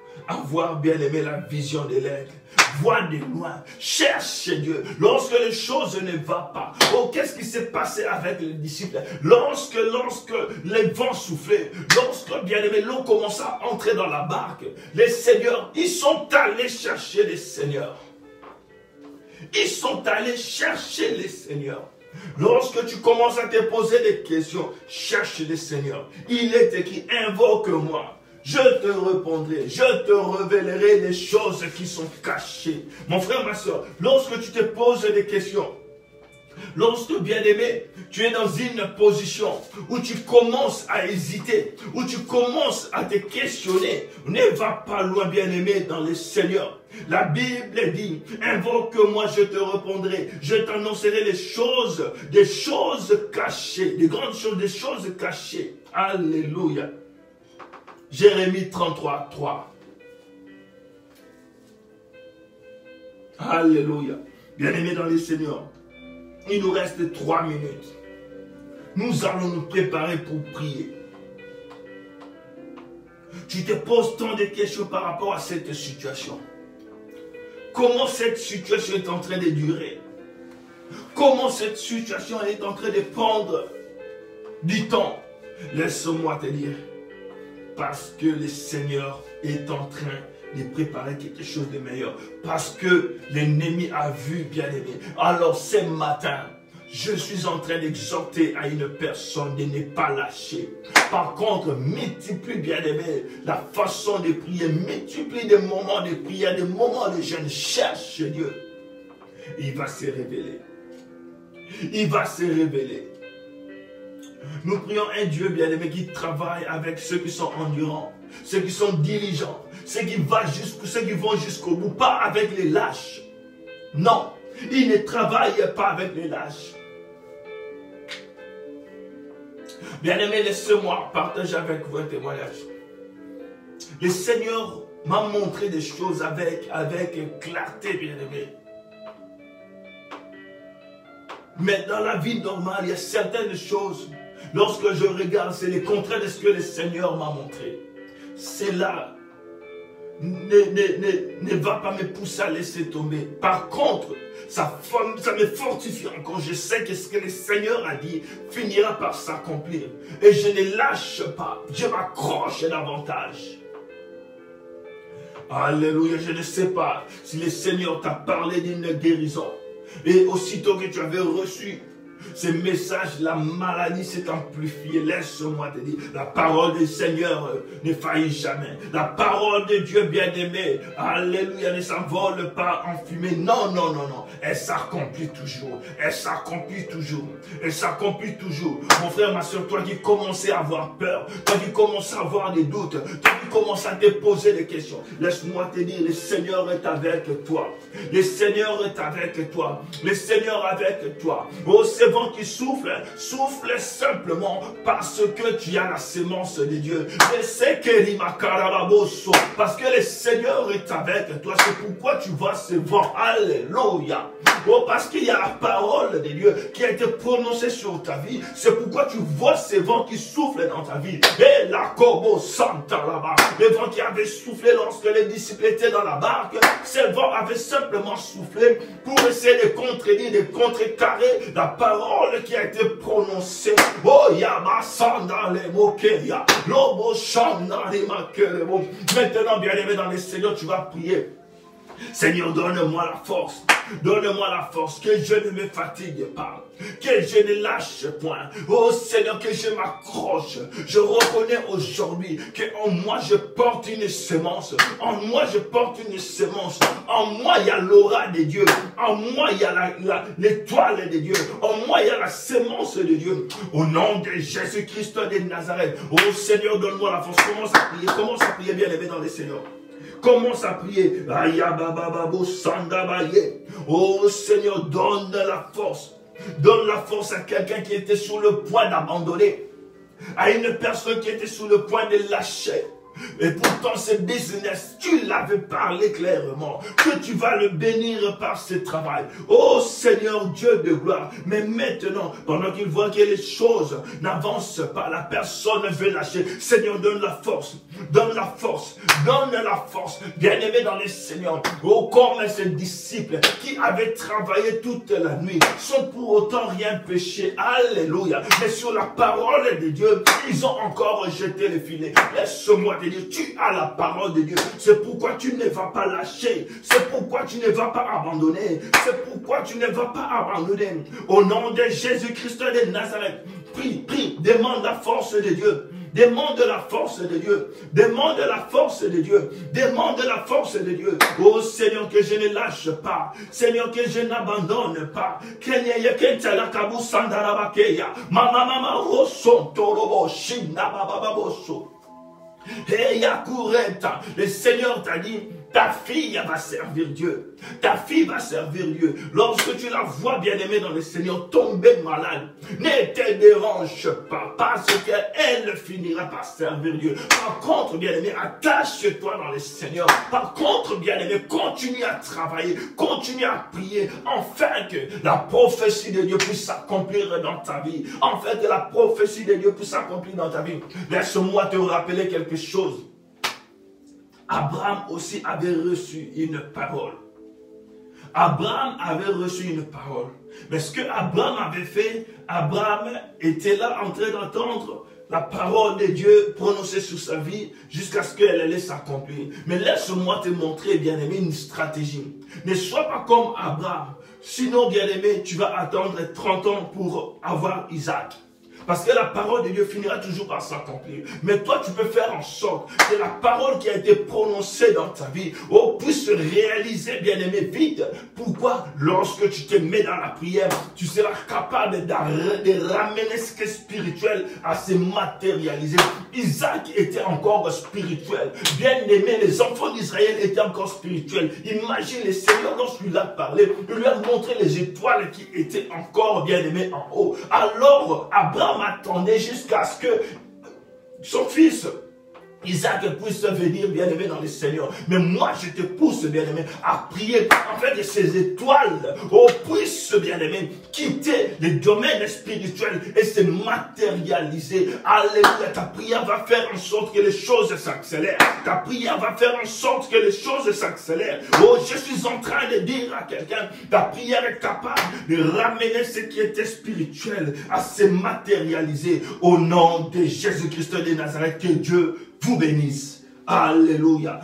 S1: bien-aimé la vision de l'aigle. Voir de loin, cherche Dieu. Lorsque les choses ne vont pas. Oh, qu'est-ce qui s'est passé avec les disciples? Lorsque les vents soufflaient, lorsque, bien-aimé, l'eau commença à entrer dans la barque, les seigneurs, ils sont allés chercher les seigneurs. Ils sont allés chercher les seigneurs. Lorsque tu commences à te poser des questions, cherche les seigneurs. Il est écrit, invoque-moi. Je te répondrai, je te révélerai les choses qui sont cachées. Mon frère, ma soeur, lorsque tu te poses des questions, lorsque, bien-aimé, tu es dans une position où tu commences à hésiter, où tu commences à te questionner, ne va pas loin, bien-aimé, dans le Seigneur. La Bible dit, invoque-moi, je te répondrai, je t'annoncerai les choses, des choses cachées, des grandes choses, des choses cachées. Alléluia. Jérémie 33, 3. Alléluia. Bien-aimés dans les Seigneurs, il nous reste 3 minutes. Nous allons nous préparer pour prier. Tu te poses tant de questions par rapport à cette situation. Comment cette situation est en train de durer? Comment cette situation est en train de prendre du temps? Laisse-moi te dire. Parce que le Seigneur est en train de préparer quelque chose de meilleur. Parce que l'ennemi a vu, bien-aimé. Alors ce matin, je suis en train d'exhorter à une personne de ne pas lâcher. Par contre, multiplie, bien-aimé, la façon de prier. Multiplie des moments de prière, des moments de jeûne. Cherche Dieu. Il va se révéler. Il va se révéler. Nous prions un Dieu bien-aimé qui travaille avec ceux qui sont endurants. ceux qui sont diligents, ceux qui vont jusqu'au bout, pas avec les lâches. Non, ils ne travaillent pas avec les lâches. Bien-aimés, laissez-moi partager avec vous un témoignage. Le Seigneur m'a montré des choses avec clarté, bien-aimés. Mais dans la vie normale, il y a certaines choses, lorsque je regarde, c'est le contraire de ce que le Seigneur m'a montré. C'est là. Ne va pas me pousser à laisser tomber. Par contre, ça me fortifie encore. Je sais que ce que le Seigneur a dit finira par s'accomplir. Et je ne lâche pas. Je m'accroche davantage. Alléluia. Je ne sais pas si le Seigneur t'a parlé d'une guérison. Et aussitôt que tu avais reçu ces messages, la maladie s'est amplifiée. Laisse-moi te dire, la parole du Seigneur ne faillit jamais. La parole de Dieu bien-aimé, alléluia, ne s'envole pas en fumée. Non, non, non, non. Elle s'accomplit toujours. Elle s'accomplit toujours. Elle s'accomplit toujours. Mon frère, ma soeur, toi qui commençais à avoir peur, toi qui commençais à avoir des doutes, toi qui commences à te poser des questions, laisse-moi te dire, le Seigneur est avec toi. Le Seigneur est avec toi. Le Seigneur est avec toi. Oh, c'est vent qui souffle, souffle simplement parce que tu as la sémence de Dieu. Je sais que parce que le Seigneur est avec toi. C'est pourquoi tu vois ce vent. Alléluia. Oh, parce qu'il y a la parole de Dieu qui a été prononcée sur ta vie. C'est pourquoi tu vois ce vent qui souffle dans ta vie. Et la Kobo Santa là-bas. Le vent qui avait soufflé lorsque les disciples étaient dans la barque. Ce vent avait simplement soufflé pour essayer de contredire, de contrecarrer la parole qui a été prononcée. Oh, Yabasanda les mokeya. Lobo Shanda les makelebo. Maintenant, bien-aimé dans les Seigneur, tu vas prier. Seigneur, donne-moi la force. Donne-moi la force, que je ne me fatigue pas, que je ne lâche point. Oh Seigneur, que je m'accroche. Je reconnais aujourd'hui qu'en moi je porte une semence. En moi je porte une semence. En moi il y a l'aura de Dieu. En moi il y a l'étoile de Dieu. En moi il y a la semence de Dieu. Au nom de Jésus-Christ de Nazareth. Oh Seigneur, donne-moi la force. Commence à prier bien aimé dans les Seigneurs. Commence à prier. Oh Seigneur, donne la force. Donne la force à quelqu'un qui était sur le point d'abandonner. À une personne qui était sur le point de lâcher. Et pourtant, ce business, tu l'avais parlé clairement, que tu vas le bénir par ce travail. Oh Seigneur Dieu de gloire. Mais maintenant, pendant qu'il voit que les choses n'avancent pas, la personne veut lâcher. Seigneur, donne la force. Donne la force. Donne la force. Bien-aimé dans les Seigneurs. Oh, comme ces disciples qui avaient travaillé toute la nuit, sans pour autant rien péché. Alléluia. Mais sur la parole de Dieu, ils ont encore jeté le filet. Laisse-moi te dire, tu as la parole de Dieu. C'est pourquoi tu ne vas pas lâcher. C'est pourquoi tu ne vas pas abandonner. C'est pourquoi tu ne vas pas abandonner. Au nom de Jésus-Christ de Nazareth, prie, prie, demande la force de Dieu. Demande la force de Dieu. Demande la force de Dieu. Demande la force de Dieu. Oh Seigneur, que je ne lâche pas. Seigneur, que je n'abandonne pas. Le Seigneur t'a dit, ta fille va servir Dieu. Ta fille va servir Dieu. Lorsque tu la vois bien-aimée dans le Seigneur tomber malade, ne te dérange pas parce qu'elle finira par servir Dieu. Par contre, bien-aimé, attache-toi dans le Seigneur. Par contre, bien-aimé, continue à travailler, continue à prier, afin que la prophétie de Dieu puisse s'accomplir dans ta vie. Afin que la prophétie de Dieu puisse s'accomplir dans ta vie. Laisse-moi te rappeler quelque chose. Abraham aussi avait reçu une parole. Abraham avait reçu une parole. Mais ce que Abraham avait fait, Abraham était là en train d'entendre la parole de Dieu prononcée sur sa vie jusqu'à ce qu'elle allait s'accomplir. Mais laisse-moi te montrer, bien-aimé, une stratégie. Ne sois pas comme Abraham. Sinon, bien-aimé, tu vas attendre 30 ans pour avoir Isaac. Parce que la parole de Dieu finira toujours par s'accomplir. Mais toi, tu peux faire en sorte que la parole qui a été prononcée dans ta vie, puisse se réaliser, bien-aimé, vite. Pourquoi? Lorsque tu te mets dans la prière, tu seras capable de ramener ce qui est spirituel à se matérialiser. Isaac était encore spirituel. Bien-aimé, les enfants d'Israël étaient encore spirituels. Imagine le Seigneur, lorsqu'il lui a parlé, il lui a montré les étoiles qui étaient encore, bien-aimé, en haut. Alors, Abraham attendait jusqu'à ce que son fils Isaac puisse venir, bien-aimé, dans le Seigneur. Mais moi, je te pousse, bien-aimé, à prier afin que ces étoiles puissent, bien-aimé, quitter les domaines spirituels et se matérialiser. Alléluia. Ta prière va faire en sorte que les choses s'accélèrent. Ta prière va faire en sorte que les choses s'accélèrent. Je suis en train de dire à quelqu'un, ta prière est capable de ramener ce qui était spirituel à se matérialiser. Au nom de Jésus-Christ de Nazareth, que Dieu vous bénisse. Alléluia.